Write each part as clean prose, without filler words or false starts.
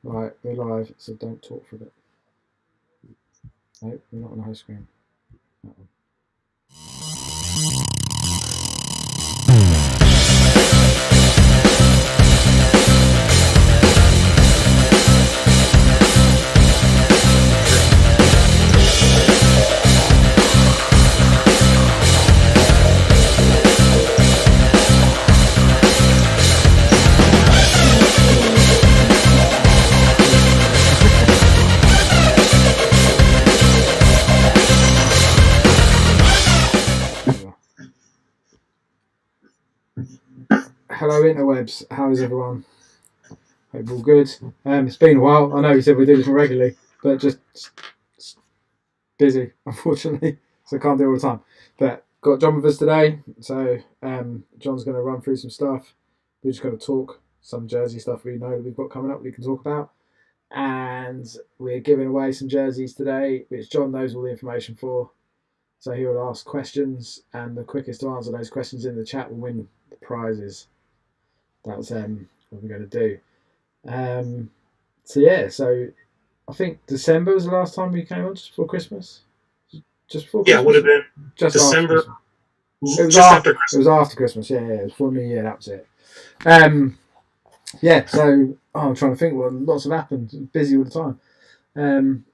Right, we're live, so don't talk for a bit. No, we're not on the home screen. That one. Hello, interwebs. How is everyone? Hope all good. It's been a while. I know we said we do this more regularly, but just busy, unfortunately, so can't do it all the time. But got John with us today, so John's going to run through some stuff. We're just going to talk some jersey stuff we know that we've got coming up. We can talk about, and we're giving away some jerseys today, which John knows all the information for. So he will ask questions, and the quickest to answer those questions in the chat will win the prizes. That's what we're going to do. So I think December was the last time we came on, just before Christmas. Just before Christmas? Yeah, it would have been just December. After it was after Christmas. It was after Christmas. Yeah, it was before New Year. That was it. So I'm trying to think. Well, lots have happened. Busy all the time.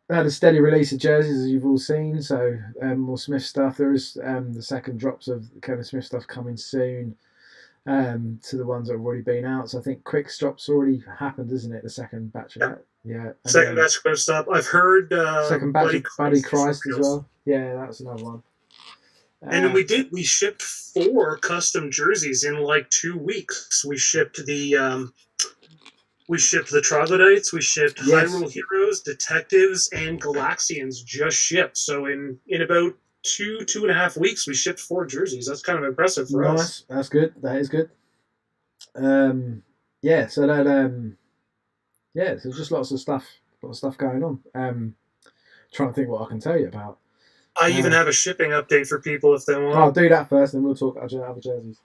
Had a steady release of jerseys, as you've all seen. So more Smith stuff. There is the second drops of Kevin Smith stuff coming soon. To the ones that have already been out. So I think Quick Stop's already happened, isn't it? The second batch of that. Yeah. Second batch of Quick Stop. I've heard second batch of Buddy Christ as well. Yeah, that's another one. And then we shipped 4 custom jerseys in like 2 weeks. We shipped the Troglodytes, we shipped Hyrule Heroes, Detectives, and Galaxians just shipped. So in about 2.5 weeks, we shipped 4 jerseys. That's kind of impressive for us. Nice. That's good. That is good. So just lots of stuff going on. Trying to think what I can tell you about. I even have a shipping update for people if they want. I'll do that first, and we'll talk about other jerseys.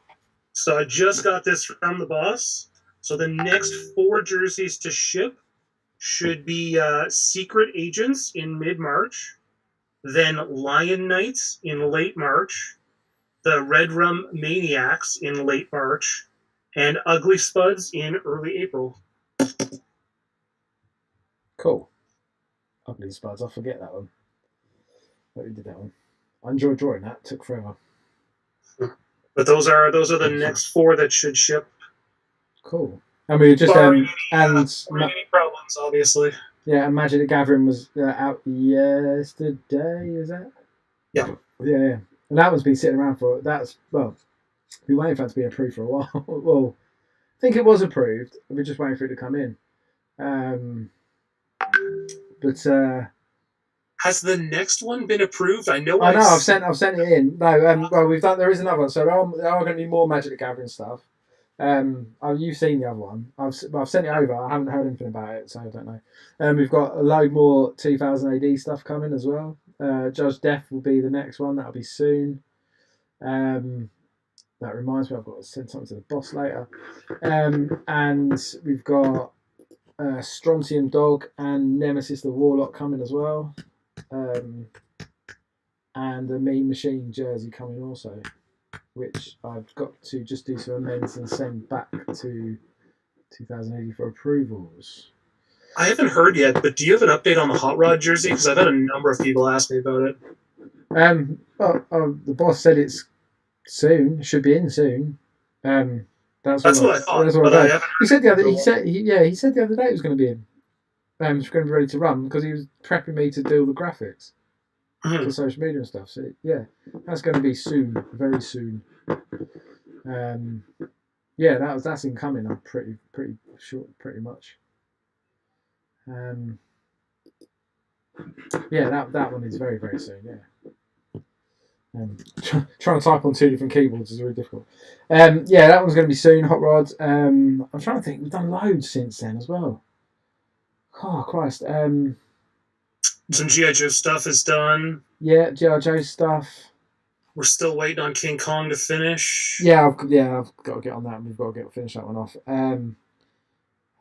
So I just got this from the boss. So the next 4 jerseys to ship should be Secret Agents in mid-March, then Lion Knights in late March, the Red Rum Maniacs in late March, and Ugly Spuds in early April. Cool. Ugly Spuds, I forget that one. But we did that one. I enjoyed drawing that. It took forever. But those are the next 4 that should ship. Cool. And we just any problems, obviously. Yeah, and Magic the Gathering was out yesterday. Is that? Yeah. Yeah. And that one's been sitting around for we waiting for it to be approved for a while. Well, I think it was approved. We're just waiting for it to come in. Has the next one been approved? I know. I've sent it in. No, we've done. There is another one. So there are going to be more Magic the Gathering stuff. You've seen the other one. I've sent it over. I haven't heard anything about it, so I don't know. We've got a load more 2000 AD stuff coming as well. Judge Death will be the next one. That'll be soon. That reminds me, I've got to send something to the boss later. And we've got Strontium Dog and Nemesis the Warlock coming as well. And the Mean Machine jersey coming also, which I've got to just do some amends and send back to 2080 for approvals. I haven't heard yet, but do you have an update on the Hot Rod jersey? Because I've had a number of people ask me about it. The boss said it's soon. It should be in soon. That's what I thought. That's what I heard. He said the other day it was going to be in. It was going to be ready to run because he was prepping me to do the graphics for social media and stuff. So yeah, that's going to be soon, very soon. That's incoming. I'm pretty sure, pretty much. That one is very, very soon. Yeah. Trying to type on 2 different keyboards is really difficult. That one's going to be soon. Hot Rod. I'm trying to think. We've done loads since then as well. Oh Christ. Some G.I. Joe stuff is done. Yeah, G.I. Joe stuff. We're still waiting on King Kong to finish. I've got to get on that. We've got to finish that one off.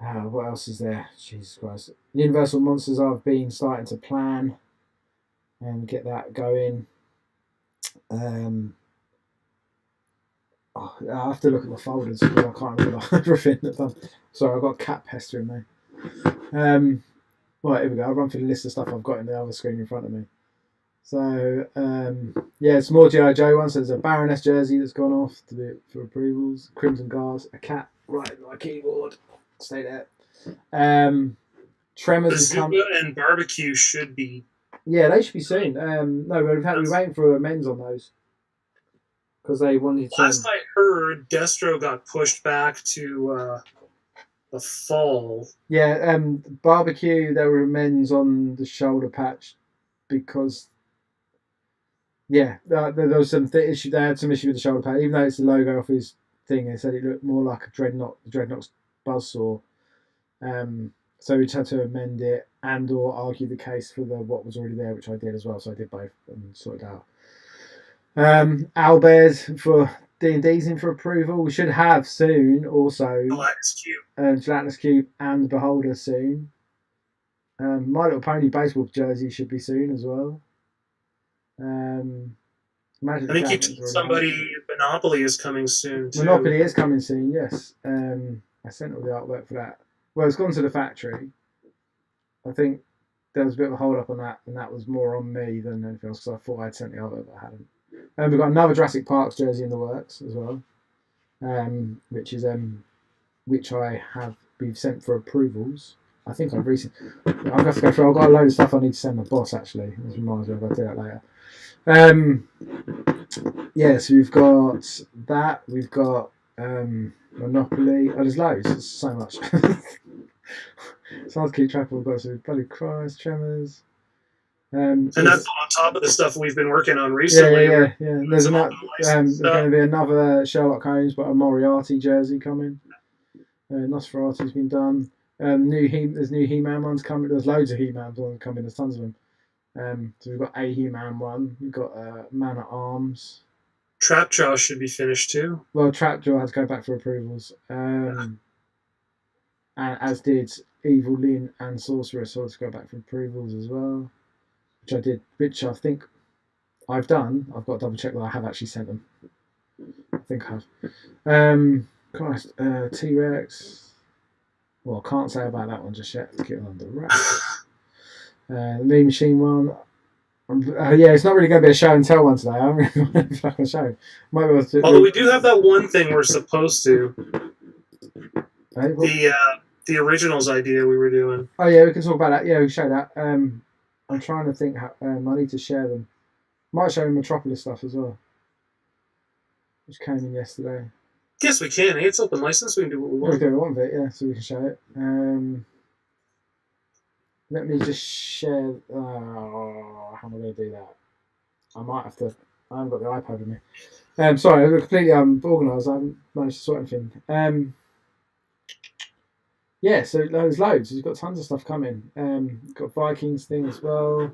What else is there? Jesus Christ. Universal Monsters I've been starting to plan and get that going. Um, I have to look at the folders because I can't remember everything I've done. Sorry, I've got a cat pestering me. Right, here we go. I'll run through the list of stuff I've got in the other screen in front of me. So, yeah, it's more G.I. Joe ones. So there's a Baroness jersey that's gone off for approvals. Crimson Guards, a cat right at my keyboard. Stay there. Tremors is Bazooka and Barbecue should be. Yeah, they should be soon. No, but in fact, we're waiting for amends on those because they wanted to. Last I heard, Destro got pushed back to the fall. Yeah, Barbecue, there were amends on the shoulder patch because, yeah, there was some issue. They had some issue with the shoulder patch, even though it's the logo of his thing. They said it looked more like a Dreadnought's buzzsaw. So we just had to amend it and or argue the case for what was already there, which I did as well. So I did both and sorted out. Owlbears for D&D's in for approval. We should have soon also Gelatinous Cube and Beholder soon. My Little Pony baseball jersey should be soon as well. I think you told somebody Monopoly is coming soon too. Monopoly is coming soon, yes. I sent all the artwork for that. Well, it's gone to the factory. I think there was a bit of a hold up on that, and that was more on me than anything else because I thought I'd sent the artwork, but I hadn't. And we've got another Jurassic Parks jersey in the works as well, which we've sent for approvals. I think I've recently. I'll have to go through. I've got a load of stuff I need to send my boss actually. This reminds me, I'll do that later. Yeah, so we've got that. We've got Monopoly. Oh, there's loads. There's so much. It's hard to keep track of. We've got so Bloody Christ, Tremors. And that's on top of the stuff we've been working on recently. Yeah. There's going to be another Sherlock Holmes, but a Moriarty jersey coming. Nosferatu's been done. There's new He-Man ones coming. There's loads of He-Man ones coming. There's tons of them. So we've got a He-Man one. We've got Man at Arms. Trapjaw should be finished too. Well, Trapjaw had to go back for approvals. And as did Evil Lyn and Sorceress, so to go back for approvals as well. Which I did, which I think I've done. I've got to double check that I have actually sent them. I think I have. T-Rex. Well, I can't say about that one just yet. Let's get it under wraps. The Mean Machine one. Yeah, it's not really going to be a show and tell one today. I'm really going to fucking show. Might be able to. Although we do have that one thing we're supposed to. The originals idea we were doing. Oh yeah, we can talk about that. Yeah, we can show that. I'm trying to think. I need to share them. Might show Metropolis stuff as well, which came in yesterday. Yes, we can. It's open license. We can do what we want. We can do what we want with it, yeah. So we can show it. Let me just share. How am I going to do that? I might have to. I haven't got the iPad with me. Sorry, I'm completely organised. I haven't managed to sort anything. Yeah, so there's loads. We've got tons of stuff coming. We've got Vikings thing as well,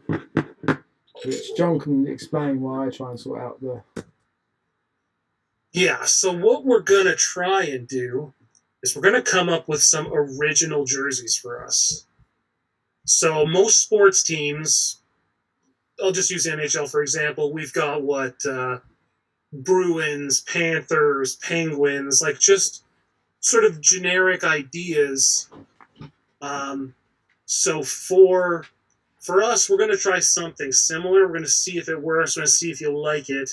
which John can explain why I try and sort out the. Yeah, so what we're going to try and do is we're going to come up with some original jerseys for us. So most sports teams, I'll just use NHL for example, we've got Bruins, Panthers, Penguins, like just sort of generic ideas. So for us, we're going to try something similar. We're going to see if it works. We're going to see if you'll like it.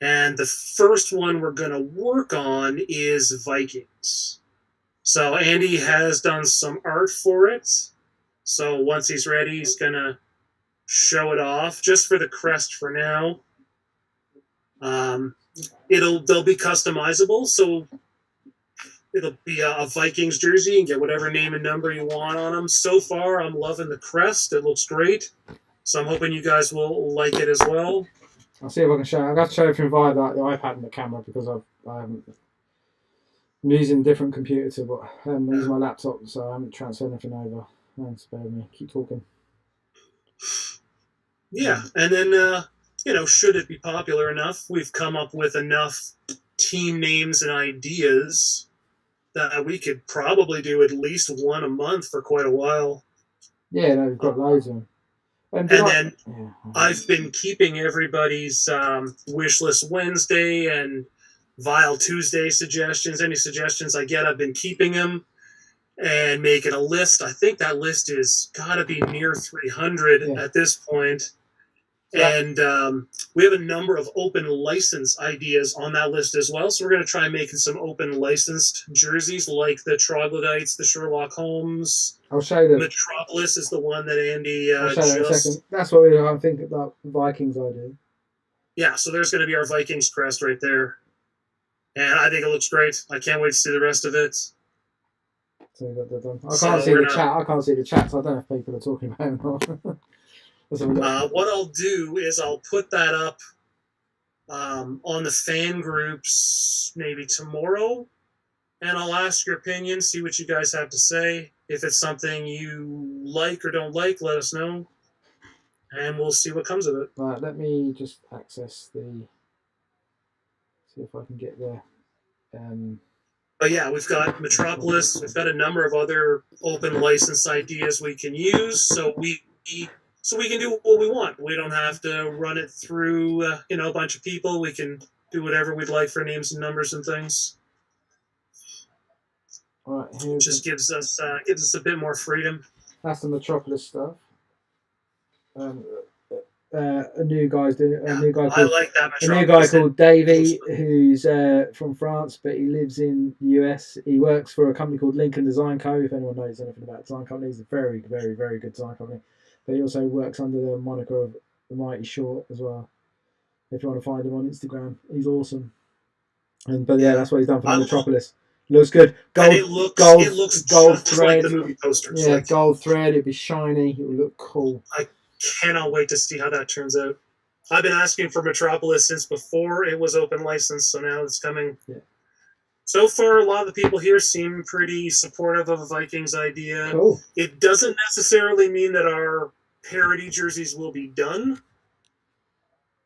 And the first one we're going to work on is Vikings. So Andy has done some art for it. So once he's ready, he's going to show it off just for the crest for now. They'll be customizable. So it'll be a Vikings jersey and get whatever name and number you want on them. So far, I'm loving the crest. It looks great. So I'm hoping you guys will like it as well. I'll see if I can show. I've got to show everything via the iPad and the camera because I'm using a different computer I'm using my laptop, so I haven't transferred anything over. Spare me. Keep talking. Yeah, and then should it be popular enough, we've come up with enough team names and ideas that we could probably do at least one a month for quite a while. Yeah, no, we've got loads of them. And then I've been keeping everybody's wish list Wednesday and Vile Tuesday suggestions. Any suggestions I get, I've been keeping them and making a list. I think that list is got to be near 300 at this point. And we have a number of open license ideas on that list as well. So we're going to try making some open licensed jerseys like the Troglodytes, the Sherlock Holmes. I'll show you. Metropolis is the one that Andy I'll show you in a second. That's what I'm thinking about the Vikings idea. Yeah, so there's going to be our Vikings crest right there. And I think it looks great. I can't wait to see the rest of it. So I can't see the chat. I can't see the chat, so I don't know if people are talking about it or not. What I'll do is I'll put that up on the fan groups maybe tomorrow, and I'll ask your opinion, see what you guys have to say. If it's something you like or don't like, let us know, and we'll see what comes of it. Right, let me just access see if I can get there. But yeah, we've got Metropolis. We've got a number of other open license ideas we can use, so we can do what we want. We don't have to run it through a bunch of people. We can do whatever we'd like for names and numbers and things. All right, just gives us a bit more freedom. That's the Metropolis stuff. A new guy's doing a new guy called, I like that a new guy called Davey, who's from France, but he lives in the US. He works for a company called Lincoln Design Co. If anyone knows anything about design companies, it's a very, very, very good design company. But he also works under the moniker of the Mighty Short as well. If you want to find him on Instagram, he's awesome. But that's what he's done for the Metropolis. Looks good. It looks gold thread. Like the movie posters. Yeah, gold thread. It'd be shiny. It would look cool. I cannot wait to see how that turns out. I've been asking for Metropolis since before it was open license, so now it's coming. Yeah. So far, a lot of the people here seem pretty supportive of a Vikings idea. Cool. It doesn't necessarily mean that our parody jerseys will be done,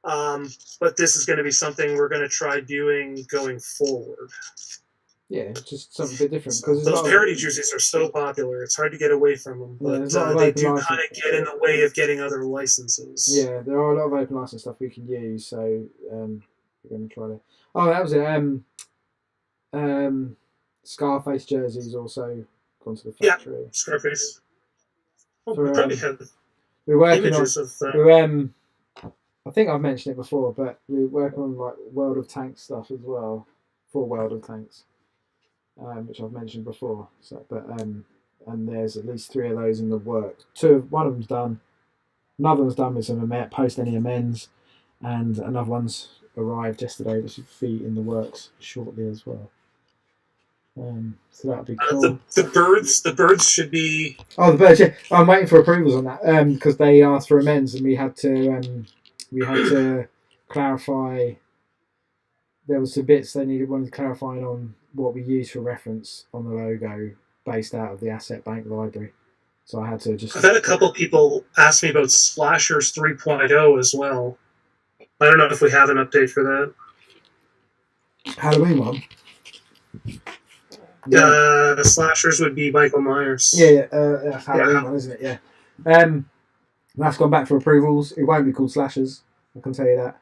but this is going to be something we're going to try doing going forward. Yeah, just something a bit different. Because those parody jerseys are so popular, it's hard to get away from them. But they do kind of get in the way of getting other licenses. Yeah, there are a lot of open license stuff we can use, so we're going to try to. Oh, that was it. Scarface jerseys also gone to the factory. Yeah, Scarface. Oh, we probably have we're working images on. I think I've mentioned it before, but we're working on like World of Tanks stuff as well for World of Tanks. Which I've mentioned before. So, and there's at least 3 of those in the work. One of them's done. Another one's done with some post any amends, and another one's arrived yesterday. That should be in the works shortly as well. So that'd be cool. The birds should be. Oh, the birds! Yeah, I'm waiting for approvals on that because they asked for amends, and we had to clarify. There was some bits they wanted clarifying on what we use for reference on the logo based out of the Asset Bank library. So I had to just... I've had a couple people ask me about Slashers 3.0 as well. I don't know if we have an update for that. Halloween one? The Slashers would be Michael Myers. Yeah, that's Halloween one, isn't it? Yeah. That's gone back for approvals. It won't be called Slashers, I can tell you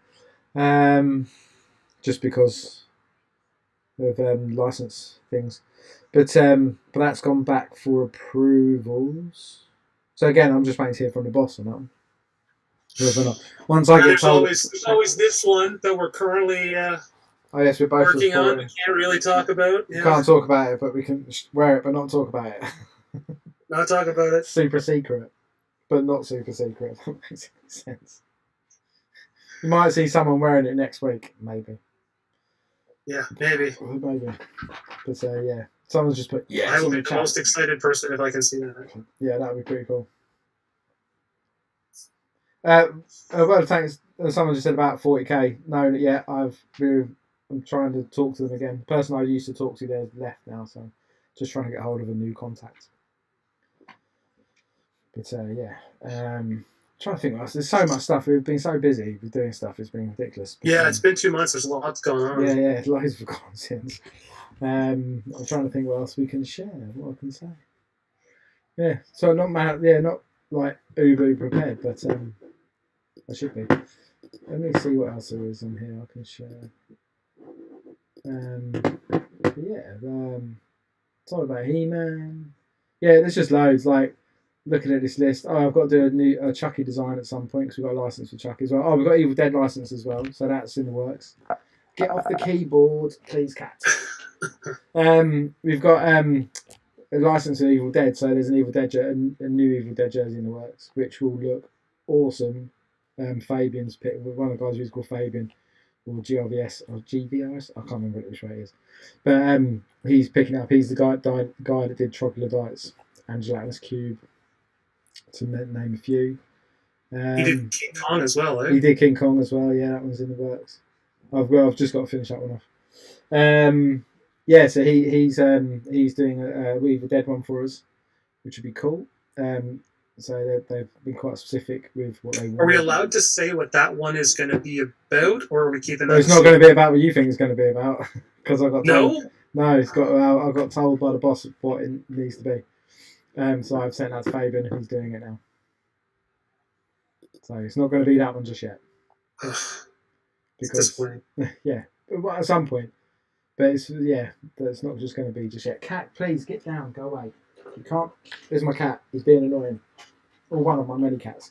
that. Just because of license things, but that's gone back for approvals. So again, I'm just waiting to hear from the boss on that one. Once I get told, there's always this one that we're currently we're both working on. We can't really talk about. Yeah. We can't talk about it, but we can wear it, but not talk about it. Not talk about it. Super secret, but not super secret. That makes sense. You might see someone wearing it next week, maybe. Yeah, maybe. But yeah, someone's just put yes. I will be the most excited person if I can see that. Yeah, that would be pretty cool. Well, thanks. Someone just said about 40k. No, yeah, I'm trying to talk to them again. The person I used to talk to there's left now, so just trying to get hold of a new contact. But yeah, trying to think what else. There's so much stuff. We've been so busy with doing stuff. It's been ridiculous. Yeah, it's been 2 months. There's lots going on. Yeah, loads of content. I'm trying to think what else we can share. What I can say. Yeah, so not like uber prepared, but I should be. Let me see what else there is on here I can share. Talk about He-Man. Yeah, there's just loads. Like looking at this list. Oh, I've got to do a Chucky design at some point because we've got a license for Chucky as well. Oh, we've got Evil Dead license as well, so that's in the works. Get off the keyboard, please, cat. We've got a license for Evil Dead, so there's an Evil Dead a new Evil Dead jersey in the works, which will look awesome. Fabian's picked one of the guys who's called Fabian, or GRVS or GVRS. I can't remember which way it is, but he's picking up. He's the guy that did Troglodytes and Gelatinous Cube, to name a few. He did King Kong as well, eh? He did King Kong as well. Yeah, that one's in the works. I've just got to finish that one off. Yeah, so he's doing a Evil Dead one for us, which would be cool. So they've been quite specific with what they want. Are we allowed to say what that one is going to be about, or are we keeping that? Well, it's not going to be about what you think it's going to be about, because I got told. No. No, it's got. I got told by the boss what it needs to be. So I've sent that to Fabian, and he's doing it now. So it's not going to be that one just yet. Because yeah, but at some point. But it's not just going to be just yet. Cat, please get down, go away. You can't. There's my cat. He's being annoying. Or one of my many cats.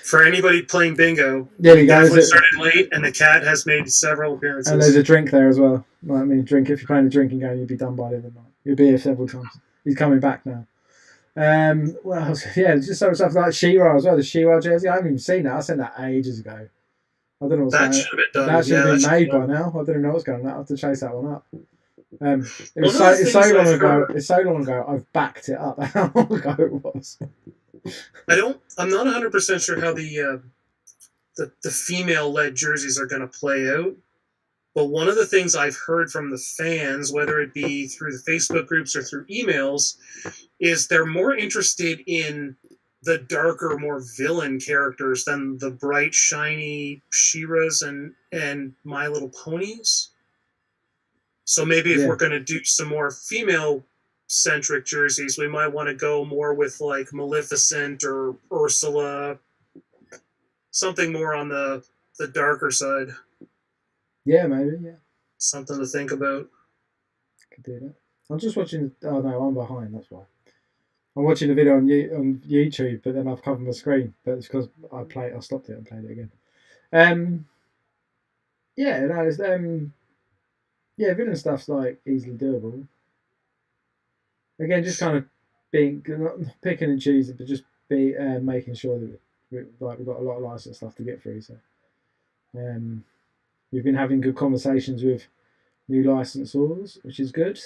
For anybody playing bingo, there we go. Definitely started late, and the cat has made several appearances. And there's a drink there as well. Well, I mean, drink. If you're playing a drinking game, you'd be done by the end of the night. You'll be here several times. He's coming back now. Well, yeah, just some stuff like She-Ra as well. The She-Ra jersey. I haven't even seen that. I sent that ages ago. I don't know what's going on. That should have been done. That should have been made by now. I don't know what's going on. I have to chase that one up. It's so long ago. It's so long ago. I've backed it up. How long ago it was? I'm not 100% sure how the female-led jerseys are going to play out. But one of the things I've heard from the fans, whether it be through the Facebook groups or through emails, is they're more interested in the darker, more villain characters than the bright, shiny She-Ras and My Little Ponies. So maybe if we're going to do some more female-centric jerseys, we might want to go more with like Maleficent or Ursula, something more on the darker side. Yeah, maybe, yeah. Something to think about. Could do that. I'm just watching. Oh no, I'm behind. That's why. I'm watching a video on YouTube, but then I've covered my screen. But it's because I stopped it and played it again. Yeah, no, it's yeah, villain stuff's like easily doable. Again, just kind of being not picking and choosing, but just making sure that we've got a lot of license stuff to get through. So, we've been having good conversations with new licensors, which is good.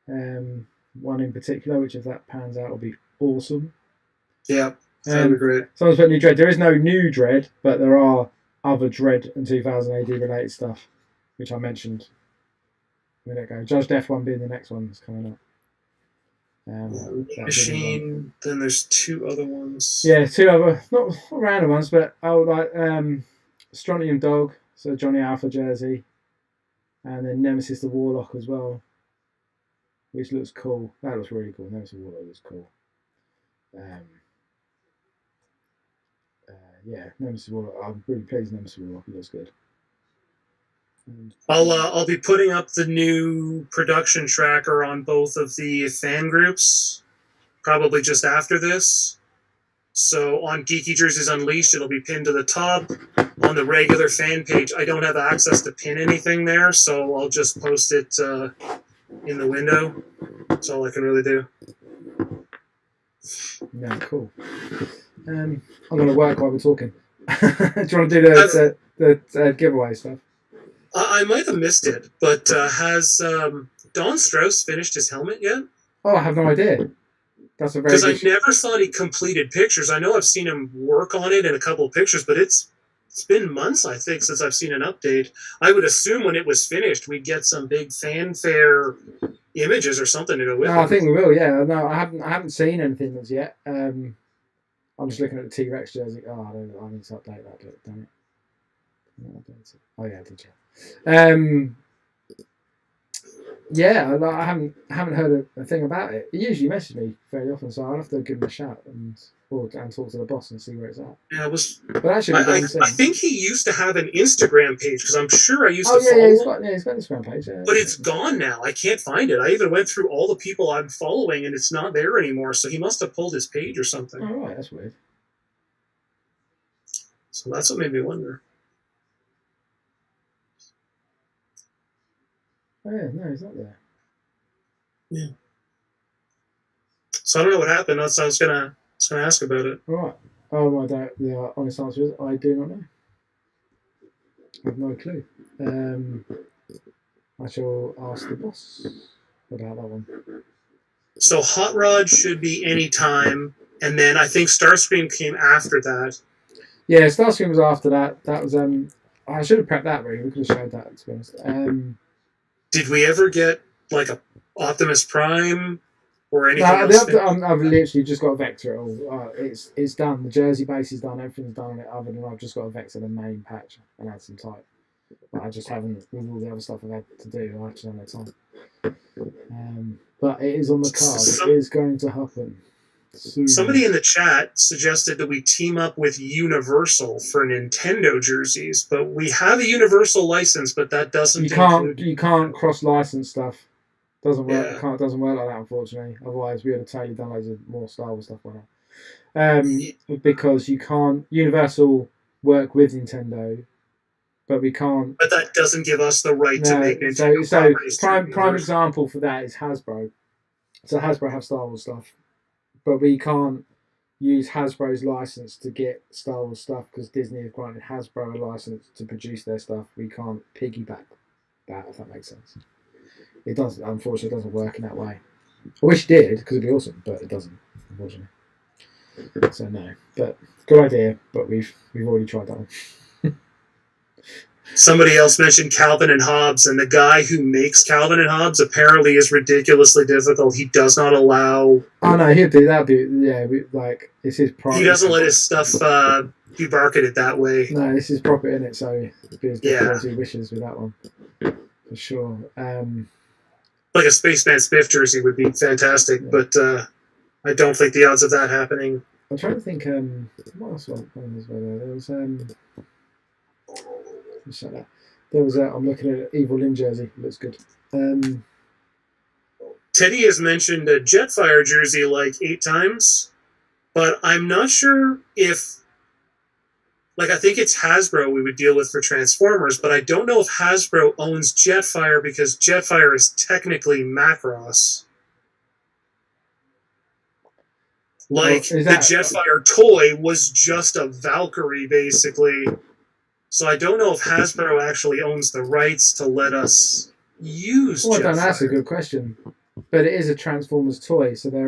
One in particular, which if that pans out, will be awesome. Yeah, that'd be great. Someone's put new Dread. There is no new Dread, but there are other Dread and 2000 AD related stuff, which I mentioned a minute ago. Judge Death one being the next one that's coming up. Machine. Then there's two other ones. Yeah, two other not random ones, but Strontium Dog, so Johnny Alpha jersey, and then Nemesis the Warlock as well, which looks cool. That looks really cool. Nemesis the Warlock looks cool. Nemesis the Warlock. I'm really pleased with Nemesis the Warlock. It looks good. I'll be putting up the new production tracker on both of the fan groups, probably just after this. So on Geeky Jerseys Unleashed, it'll be pinned to the top. On the regular fan page, I don't have access to pin anything there, so I'll just post it in the window. That's all I can really do. Yeah, cool. I'm going to work while we're talking. Do you want to do the giveaway stuff? I might have missed it, but has Don Strauss finished his helmet yet? Oh, I have no idea. That's a very because I never saw any completed pictures. I know I've seen him work on it in a couple of pictures, but it's been months, I think, since I've seen an update. I would assume when it was finished, we'd get some big fanfare images or something to go with it. I think we will. Yeah, no, I haven't seen anything as yet. I'm just looking at the T-Rex jersey. Oh, I need to update that bit, damn it. Oh yeah, I did you? Yeah, I haven't heard a thing about it. He usually messages me very often, so I'll have to give him a shout and talk to the boss and see where it's at. Yeah, But that should be done soon. I think he used to have an Instagram page because I'm sure I used Oh to follow yeah, him. he's got an Instagram page. Yeah, But it's gone now. I can't find it. I even went through all the people I'm following, and it's not there anymore. So he must have pulled his page or something. Oh right, that's weird. So that's what made me wonder. Oh yeah, no, he's not there. Yeah. So I don't know what happened. I was gonna ask about it. All right. Oh, I don't. The honest answer is I do not know. I have no clue. I shall ask the boss about that one. So Hot Rod should be any time, and then I think Starscream came after that. Yeah, Starscream was after that. That was I should have prepped that really. We could have showed that, to be honest. Did we ever get like a Optimus Prime or anything No, else? I've literally just got a Vector. It's done. The jersey base is done. Everything's done on it. Other than I've just got a Vector the main patch and add some type. But I just haven't with all the other stuff I've had to do. I actually don't have time. But it is on the card. It is going to happen soon. Somebody in the chat suggested that we team up with Universal for Nintendo jerseys, but we have a Universal license, but that doesn't. You can't cross license stuff. Doesn't work. Yeah. It doesn't work like that, unfortunately. Otherwise, we would have totally done loads of more Star Wars stuff by now. Because you can't. Universal work with Nintendo, but we can't. But that doesn't give us the right to make Nintendo properties. Prime example for that is Hasbro. So Hasbro have Star Wars stuff, but we can't use Hasbro's license to get Star Wars stuff because Disney have granted Hasbro a license to produce their stuff. We can't piggyback that, if that makes sense. It doesn't. Unfortunately, it doesn't work in that way. I wish it did because it'd be awesome, but it doesn't. Unfortunately. So no, but good idea. But we've already tried that one. Somebody else mentioned Calvin and Hobbes, and the guy who makes Calvin and Hobbes apparently is ridiculously difficult. He does not allow. Oh no, he'd be that'd be yeah. Like it's his property. He doesn't let his stuff be marketed that way. No, this is proper in it, so it'd be as difficult as he wishes with that one for sure. Like a Spaceman Spiff jersey would be fantastic, yeah. But I don't think the odds of that happening. I'm trying to think. What else was there? There was I'm looking at an Evil Lynn jersey. Looks good. Teddy has mentioned a Jetfire jersey like 8 times, but I'm not sure if. Like, I think it's Hasbro we would deal with for Transformers, but I don't know if Hasbro owns Jetfire because Jetfire is technically Macross. Like, the Jetfire toy was just a Valkyrie, basically. So I don't know if Hasbro actually owns the rights to let us use Jetfire. Well, that's a good question. But it is a Transformers toy, so they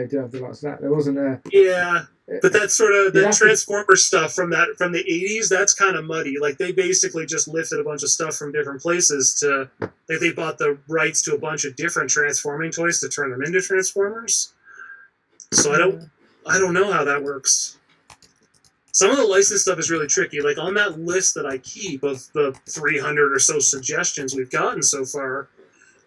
do have the rights to that. There wasn't a... Yeah, but that's sort of the Transformers stuff from the 80s, that's kind of muddy. Like, they basically just lifted a bunch of stuff from different places to... Like, they bought the rights to a bunch of different transforming toys to turn them into Transformers. So I don't know how that works. Some of the license stuff is really tricky. Like, on that list that I keep of the 300 or so suggestions we've gotten so far,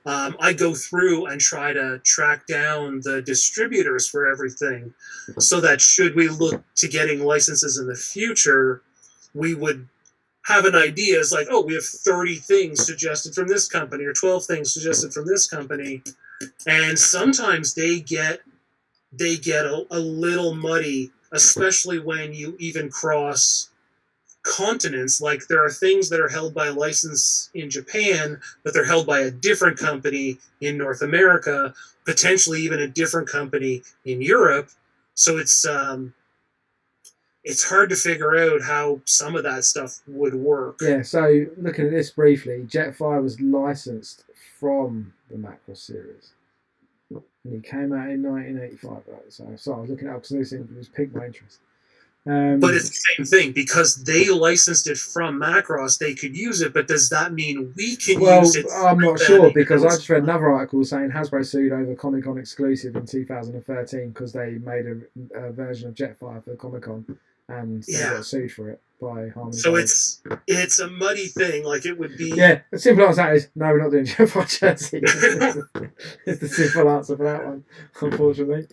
I go through and try to track down the distributors for everything so that should we look to getting licenses in the future, we would have an idea. It's like, oh, we have 30 things suggested from this company or 12 things suggested from this company. And sometimes they get a little muddy, especially when you even cross continents. Like, there are things that are held by a license in Japan, but they're held by a different company in North America, potentially even a different company in Europe. So it's hard to figure out how some of that stuff would work. Yeah, so looking at this briefly, Jetfire was licensed from the Macross series. And he came out in 1985, right? So I was looking it up because this piqued my interest. But it's the same thing because they licensed it from Macross. They could use it, but does that mean we can well, use it? I'm not through sure them because even I though just read another article saying Hasbro sued over Comic Con exclusive in 2013 because they made a version of Jetfire for Comic Con and they yeah. got sued for it by Harmony So Gold. it's a muddy thing. Like it would be. Yeah, the simple answer is no, we're not doing Jetfire jersey. It's the simple answer for that one, unfortunately.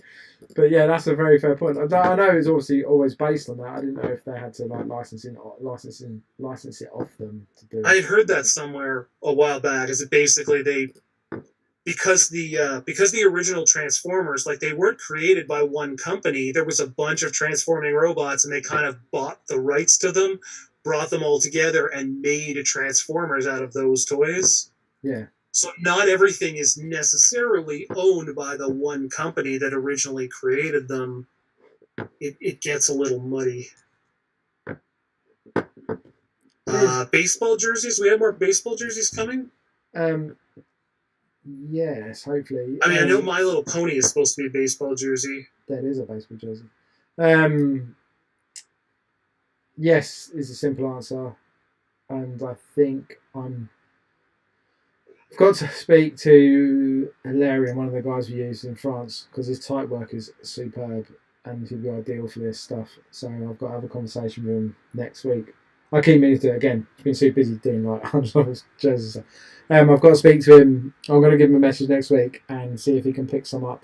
But yeah, that's a very fair point. I know it's obviously always based on that. I didn't know if they had to like license it off them to do. I had heard that somewhere a while back. Is it basically they because the original Transformers, like they weren't created by one company. There was a bunch of transforming robots, and they kind of bought the rights to them, brought them all together, and made a Transformers out of those toys. Yeah. So not everything is necessarily owned by the one company that originally created them. It gets a little muddy. Baseball jerseys. We have more baseball jerseys coming. Yes, hopefully. I mean, I know My Little Pony is supposed to be a baseball jersey. That is a baseball jersey. Yes, is a simple answer, and I think I've got to speak to Hilarion, one of the guys we use in France, because his type work is superb and he'd be ideal for this stuff. So I've got to have a conversation with him next week. I keep meaning to do it again. I've been so busy doing like $100 jerseys. I've got to speak to him. I'm going to give him a message next week and see if he can pick some up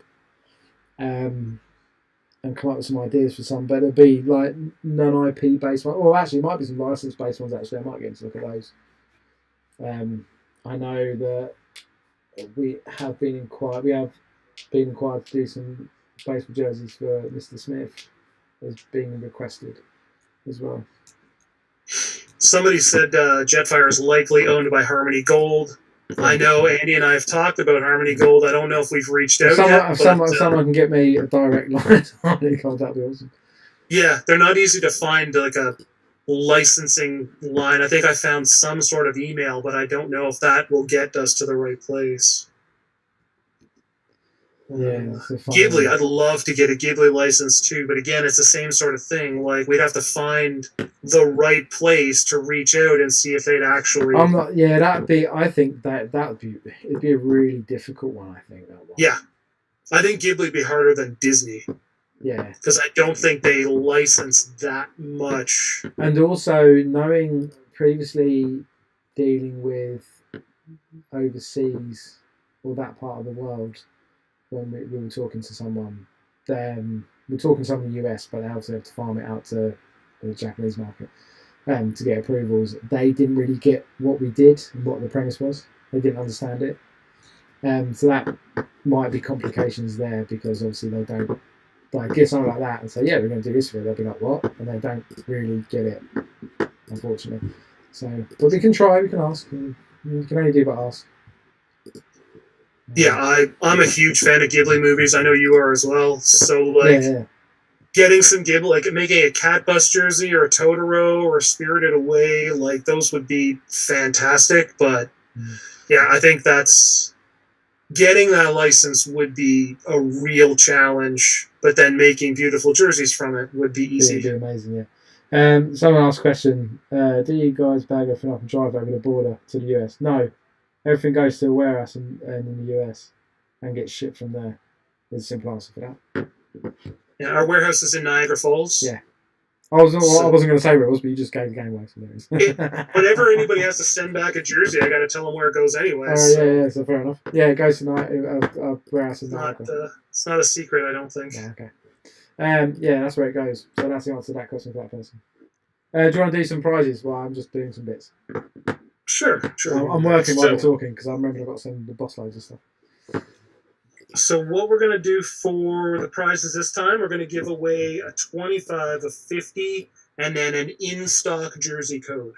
and come up with some ideas for some. But it'll be like non-IP based ones. Well, actually, it might be some license based ones. Actually, I might get to look at those. I know that we have been inquired to do some baseball jerseys for Mr. Smith as being requested as well. Somebody said Jetfire is likely owned by Harmony Gold. I know Andy and I have talked about Harmony Gold. I don't know if we've reached out yet. If someone can get me a direct line to Harmony Gold, that'd be awesome. Yeah, they're not easy to find, like a licensing line. I think I found some sort of email, but I don't know if that will get us to the right place. Yeah, Ghibli, I'd love to get a Ghibli license too, but again, it's the same sort of thing. Like we'd have to find the right place to reach out and see if they'd actually. That'd be. I think that'd be. It'd be a really difficult one. I think that one. Yeah, I think Ghibli'd be harder than Disney. Yeah, because I don't think they license that much. And also knowing previously dealing with overseas or that part of the world. When we were talking to someone, we were talking to someone in the US, but they also have to farm it out to the Japanese market to get approvals. They didn't really get what we did and what the premise was. They didn't understand it. So that might be complications there because obviously they don't like get something like that and say, yeah, we're going to do this for it. They'll be like, what? And they don't really get it, unfortunately. So, but we can try, we can ask. We can only do but ask. Yeah, I'm a huge fan of Ghibli movies. I know you are as well. So, like, getting some Ghibli, like making a Cat Bus jersey or a Totoro or Spirited Away, like, those would be fantastic. But, yeah, I think getting that license would be a real challenge. But then making beautiful jerseys from it would be easy. It'd be amazing, yeah. Someone asked a question, do you guys bag everything up and drive over the border to the US? No. Everything goes to a warehouse in the US and gets shipped from there. There's a simple answer for that. Yeah, our warehouse is in Niagara Falls. Yeah. I wasn't going to say where it was, but you just gave the game away. So whenever anybody has to send back a jersey, I got to tell them where it goes anyway. Yeah, so fair enough. Yeah, it goes to a warehouse in Niagara. It's not a secret, I don't think. Yeah, okay. Yeah, that's where it goes. So that's the answer to that question for that person. Do you want to do some prizes? Well, I'm just doing some bits. Sure. I'm working while we're talking because I remember I've got to send the boss loads of stuff. So what we're going to do for the prizes this time, we're going to give away a 25, a 50, and then an in-stock jersey code.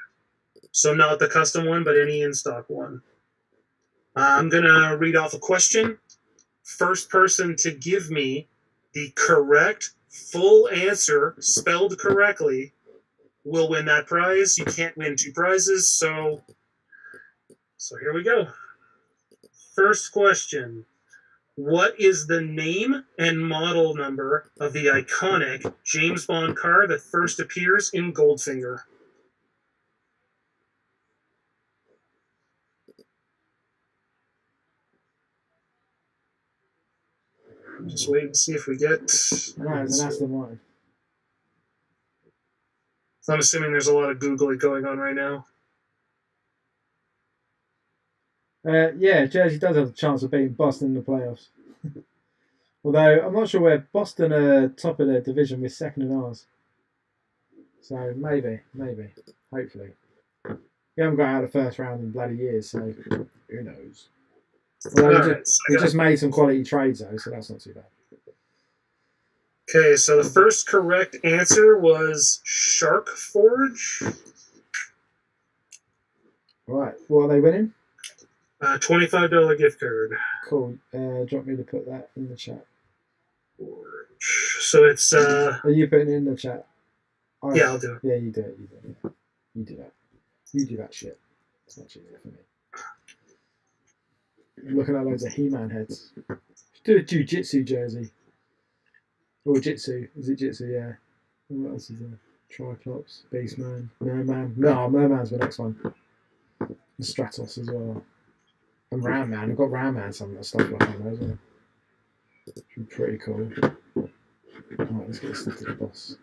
So not the custom one, but any in-stock one. I'm going to read off a question. First person to give me the correct full answer, spelled correctly, will win that prize. You can't win two prizes, so here we go. First question. What is the name and model number of the iconic James Bond car that first appears in Goldfinger? Just wait and see if we get. No, it's an Aston Martin. I'm assuming there's a lot of Googling going on right now. Yeah, Jersey does have a chance of beating Boston in the playoffs. Although I'm not sure where Boston are top of their division with second in ours. So maybe, hopefully. We haven't got out of the first round in bloody years, so who knows? Although we just made some quality trades though, so that's not too bad. Okay, so the first correct answer was Shark Forge. Right, what are they winning? $25 gift card. Cool. Do you want me to put that in the chat? So it's. Are you putting it in the chat? Yeah, I'll do it. Yeah, you do it. You do that. You do that shit. It's much easier for me. I'm looking at loads of He-Man heads. Do a Jiu-Jitsu jersey. Or Jitsu. Is it Jitsu? Yeah. What else is there? Triclops, Beastman, Merman. No, Merman's the next one. And Stratos as well. And Ram Man. I've got Ram Man, some of the stuff like that as well. Which would be pretty cool. Right, let's get this stuff to the boss.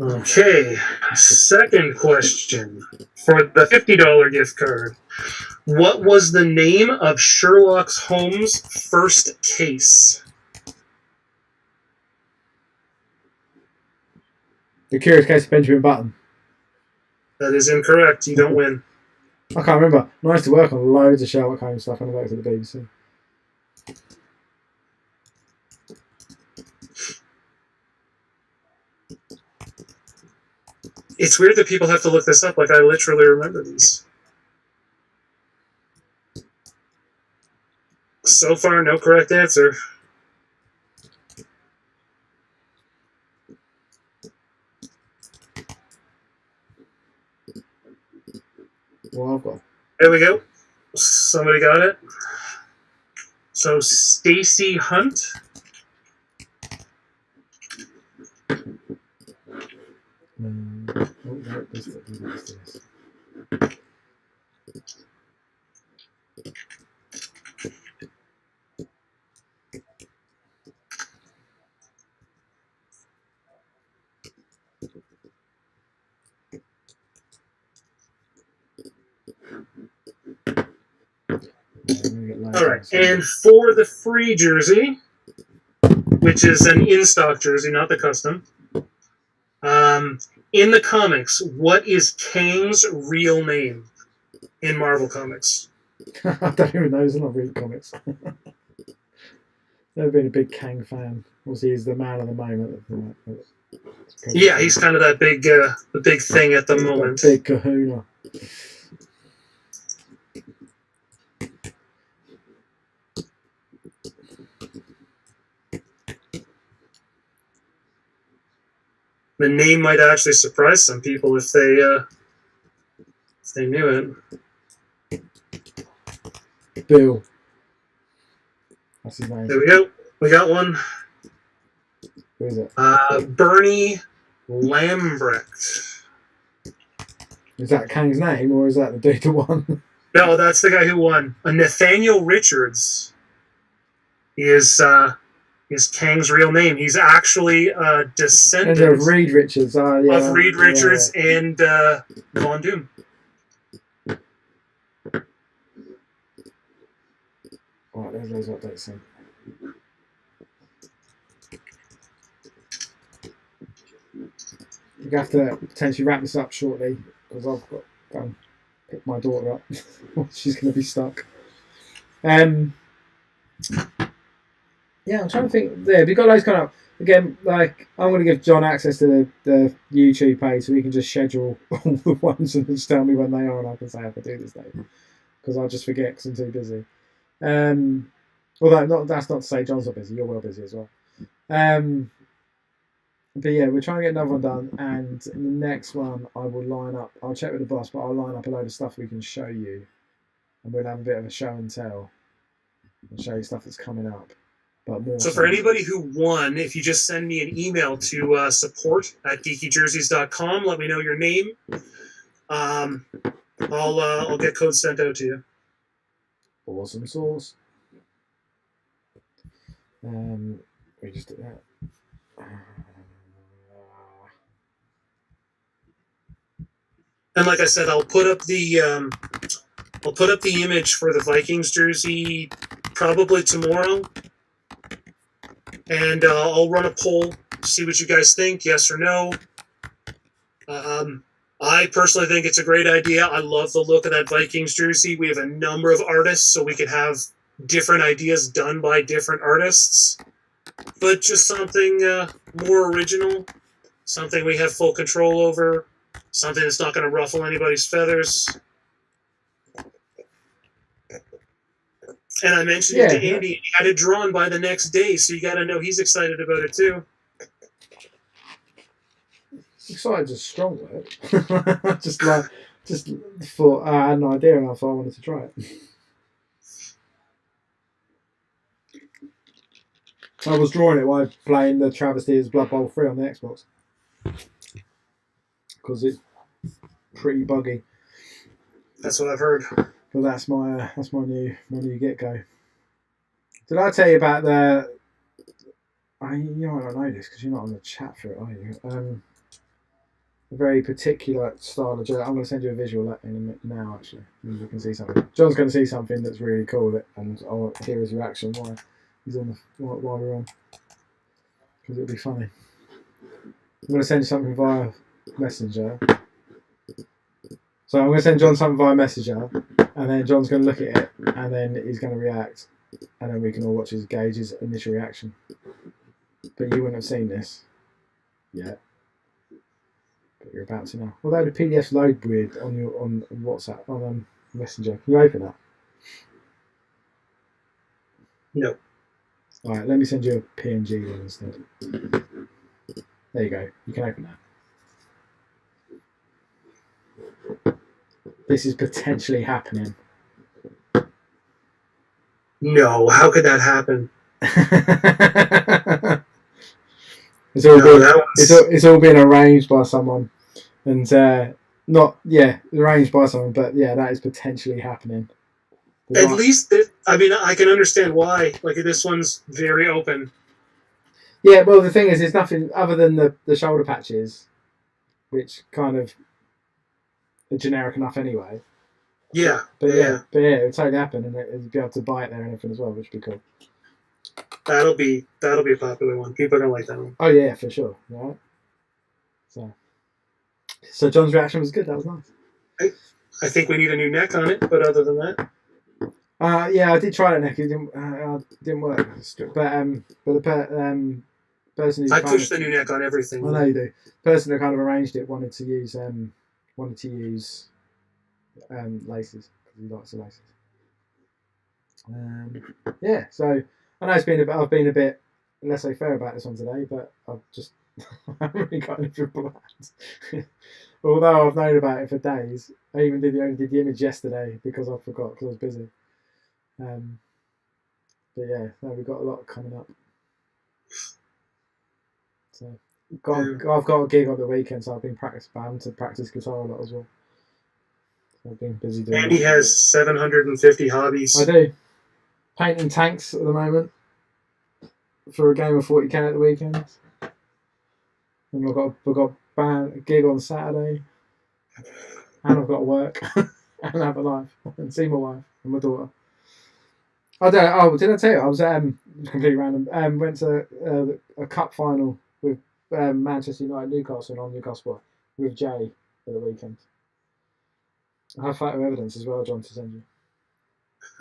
Okay, second question. For the $50 gift card, what was the name of Sherlock Holmes' first case? The Curious Case of Benjamin Button. That is incorrect. You don't win. I can't remember. I used to work on loads of Sherlock Holmes stuff when I worked at the BBC. It's weird that people have to look this up. Like, I literally remember these. So far, no correct answer. Well, I've got. There we go. Somebody got it. So, Stacy Hunt. Oh, no, this. All right, and for the free jersey, which is an in-stock jersey, not the custom. In the comics, what is Kang's real name in Marvel Comics? I don't even know. He's not reading comics. Never been a big Kang fan. Obviously, he's the man of the moment. Yeah, he's kind of that big, the big thing at the moment. Big Kahuna. The name might actually surprise some people if they knew it. Bill. That's his name. There we go. We got one. Who is it? Bernie Lambrecht. Is that Kang's name, or is that the dude that won? No, that's the guy who won. Nathaniel Richards is Kang's real name. He's actually a descendant of Reed Richards. Of Reed Richards and Von Doom. Alright, there's those updates then. We're going to have to potentially wrap this up shortly because I've got to go and pick my daughter up. She's going to be stuck. Yeah, I'm trying to think. Yeah, we've got loads coming up. Again, like, I'm going to give John access to the YouTube page so he can just schedule all the ones and just tell me when they are, and I can say I can do this day. Because I'll just forget because I'm too busy. Although that's not to say John's not busy. You're well busy as well. But yeah, we're trying to get another one done, and in the next one I will line up. I'll check with the boss, but I'll line up a load of stuff we can show you and we'll have a bit of a show and tell and show you stuff that's coming up. But more So for anybody who won, if you just send me an email to support@geekyjerseys.com, let me know your name. I'll get codes sent out to you. Awesome sauce. We just did that. And like I said, I'll put up the image for the Vikings jersey probably tomorrow, and I'll run a poll, see what you guys think, yes or no. I personally think it's a great idea. I love the look of that Vikings jersey. We have a number of artists, so we could have different ideas done by different artists, but just something more original, something we have full control over, something that's not going to ruffle anybody's feathers. And I mentioned it to Andy, and he had it drawn by the next day, so you got to know he's excited about it too. Excited is a strong word. just thought I had an idea and I thought I wanted to try it. I was drawing it while playing the Travesty as Blood Bowl 3 on the Xbox because it's pretty buggy. That's what I've heard. But that's my new get go. Did I tell you about the? You might not know this because you're not on the chat for it, are you? A very particular style of jersey. I'm going to send you a visual now. Actually, you can see something. John's going to see something that's really cool with it, and I'll hear his reaction while he's on while we're on, because it'll be funny. I'm going to send you something via Messenger. So I'm going to send John something via Messenger, and then John's going to look at it, and then he's going to react, and then we can all gauge his initial reaction. But you wouldn't have seen this yet. But you're about to now. Although the PDFs load weird on WhatsApp, on Messenger. Can you open that? No. Alright, let me send you a PNG then instead. There you go. You can open that. This is potentially happening. No, how could that happen? It's all been arranged by someone, and arranged by someone, but yeah, that is potentially happening. At least, I can understand why. Like, this one's very open. Yeah, well, the thing is, there's nothing other than the shoulder patches, which kind of are generic enough anyway. Yeah. But it would totally happen, and you'd be able to buy it there and everything as well, which would be cool. That'll be a popular one. People are gonna like that one. Oh yeah, for sure. Right. So John's reaction was good. That was nice. I think we need a new neck on it, but other than that, yeah, I did try that neck. It didn't work. But the person who I pushed the new neck on everything. I know you do. The person who kind of arranged it wanted to use laces because he likes the laces. Yeah, so I know I've been a bit laissez-faire about this one today, but I've just I haven't really got anything planned. Although I've known about it for days. I even did the image yesterday because I forgot because I was busy. But yeah, no, we've got a lot coming up. So I've got a gig on the weekend, so I've been having to practice guitar a lot as well. So I've been busy doing Andy has 750 hobbies. I do. Painting tanks at the moment for a game of 40k at the weekend. And we've got a gig on Saturday. And I've got to work and have a life and see my wife and my daughter. Did I tell you? I was completely random. Went to a cup final with Manchester United Newcastle on Newcastle with Jay at the weekend. I have photo evidence as well, John, to send you.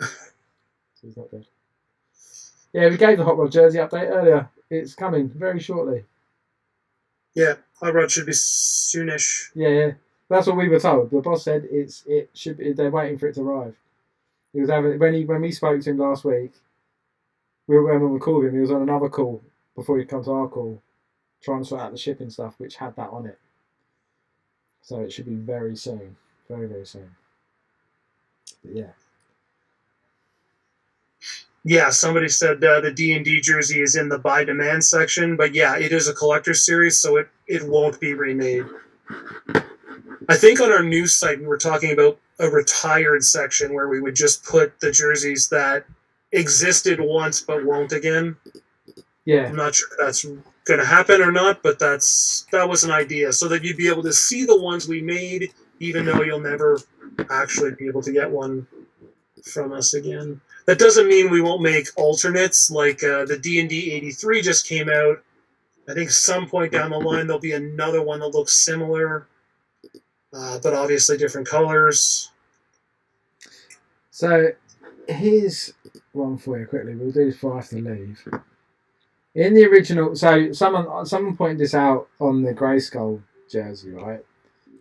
So he's not dead. Yeah, we gave the Hot Rod jersey update earlier. It's coming very shortly. Yeah, Hot Rod should be soonish. Yeah. That's what we were told. The boss said it should be. They're waiting for it to arrive. He was when we spoke to him last week. When we called him, he was on another call before he'd come to our call, trying to sort out the shipping stuff, which had that on it. So it should be very soon, very very soon. But yeah, Yeah, somebody said the D&D jersey is in the by demand section, but yeah, it is a collector's series, so it won't be remade. I think on our news site we were talking about a retired section where we would just put the jerseys that existed once but won't again. Yeah. I'm not sure if that's going to happen or not, but that was an idea, so that you'd be able to see the ones we made, even though you'll never actually be able to get one from us again. That doesn't mean we won't make alternates, like the D&D 83 just came out. I think some point down the line there'll be another one that looks similar, but obviously different colors. So here's one for you quickly. We'll do this before I have to leave. In the original, so someone pointed this out on the Grayskull jersey, right?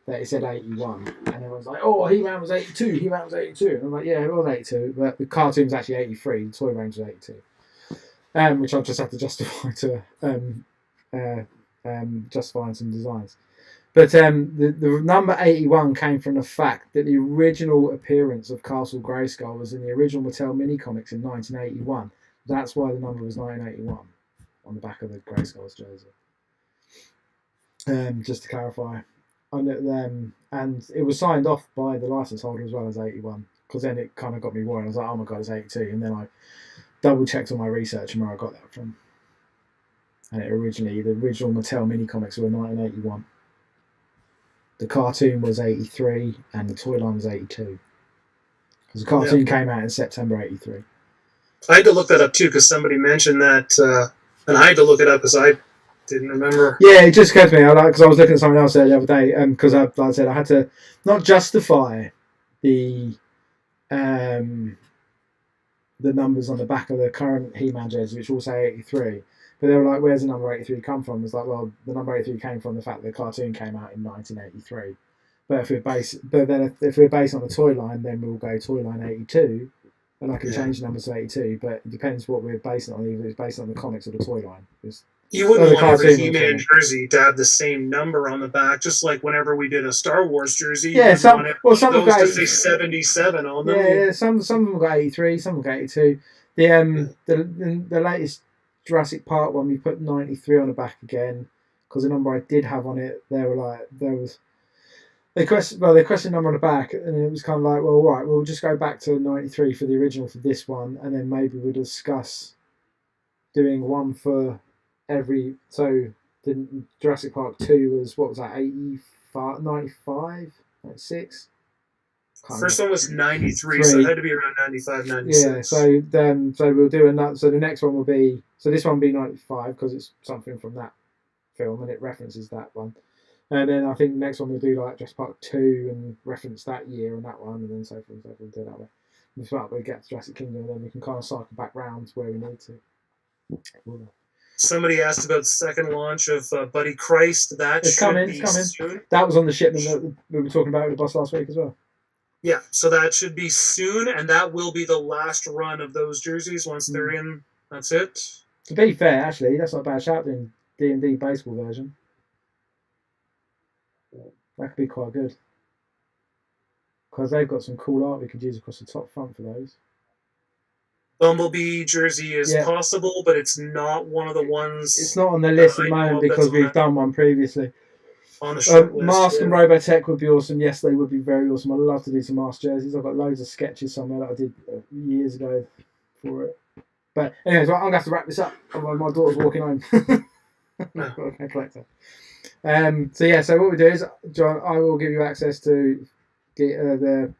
That it said 81, and everyone's like, "Oh, He-Man was 82. He-Man was 82." And I'm like, "Yeah, it was 82, but the cartoon was actually 83. The toy range was 82." Which I'll just have to justify to justifying some designs. But the number 81 came from the fact that the original appearance of Castle Grayskull was in the original Mattel mini comics in 1981. That's why the number was 1981 on the back of the Grayskull's jersey. Just to clarify. And it was signed off by the license holder as well as 81, because then it kind of got me worried. I was like, oh my god, it's 82. And then I double checked on my research and where I got that from. And the original Mattel mini comics were 1981. The cartoon was 83 and the toy line was 82. Because the cartoon came out in September 83. I had to look that up too because somebody mentioned that, and I had to look it up because I didn't remember. Yeah, it just occurred to me because I was looking at something else there the other day. Because like I said, I had to not justify the numbers on the back of the current He-Man jersey, which all say 83. But they were like, "Where's the number 83 come from?" It's like, well, the number 83 came from the fact that the cartoon came out in 1983. But if we're based on the toy line, then we'll go toy line 82, and I can change the numbers to 82. But it depends what we're based on. Either it's based on the comics or the toy line. You wouldn't want every He-Man jersey to have the same number on the back, just like whenever we did a Star Wars jersey. Yeah, some will got to say 77 on them. Yeah, some of them got 83, some got 82. The latest Jurassic Park one, we put 93 on the back again because the number I did have on it, they questioned the number on the back, and it was kind of like, well, all right, we'll just go back to 93 for the original for this one, and then maybe we'll discuss doing one for every. So the Jurassic Park 2 was, what was that, 85, 95, 96? First one was 93, so it had to be around 95, 96. Yeah, so we'll do another. So the next one will be. So this one will be 95 because it's something from that film and it references that one. And then I think the next one we'll do like Jurassic Park 2 and reference that year and that one, and then so forth and so forth. We'll do it that way. And so we get to Jurassic Kingdom, and then we can kind of cycle back round where we need to. Somebody asked about the second launch of Buddy Christ. It's coming. Soon. That was on the shipment that we were talking about with the boss last week as well. Yeah, so that should be soon, and that will be the last run of those jerseys. Once they're in, that's it. To be fair, actually, that's not a bad shout in D&D baseball version. That could be quite good. Because they've got some cool art we could use across the top front for those. Bumblebee jersey is possible, but it's not one of the ones. It's not on the list at the moment because we've done one previously. On the short list, Mask and Robotech would be awesome. Yes, they would be very awesome. I'd love to do some Mask jerseys. I've got loads of sketches somewhere that I did years ago for it. But anyways, I'm going to have to wrap this up. Otherwise my daughter's walking home. I've got to collect her. So what we do is, John, I will give you access to get the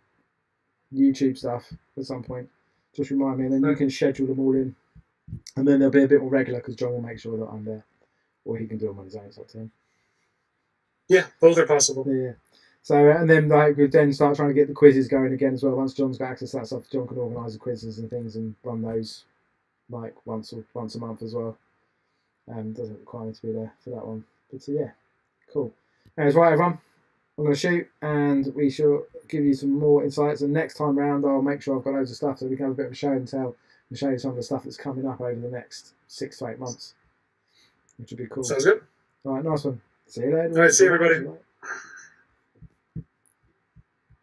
YouTube stuff at some point. Just remind me, and then you can schedule them all in. And then they'll be a bit more regular because John will make sure that I'm there. Or he can do them on his own, it's up to him. Yeah, both are possible. Yeah. So, and then we then start trying to get the quizzes going again as well. Once John's got access to that stuff, John can organise the quizzes and things and run those like once a month as well. Doesn't require me to be there for that one. But yeah, cool. Anyways, right, everyone. I'm going to shoot, and we shall give you some more insights. And next time round, I'll make sure I've got loads of stuff so we can have a bit of a show and tell and show you some of the stuff that's coming up over the next 6 to 8 months, which would be cool. Sounds good. All right, nice one. See you later. All right, see you, everybody.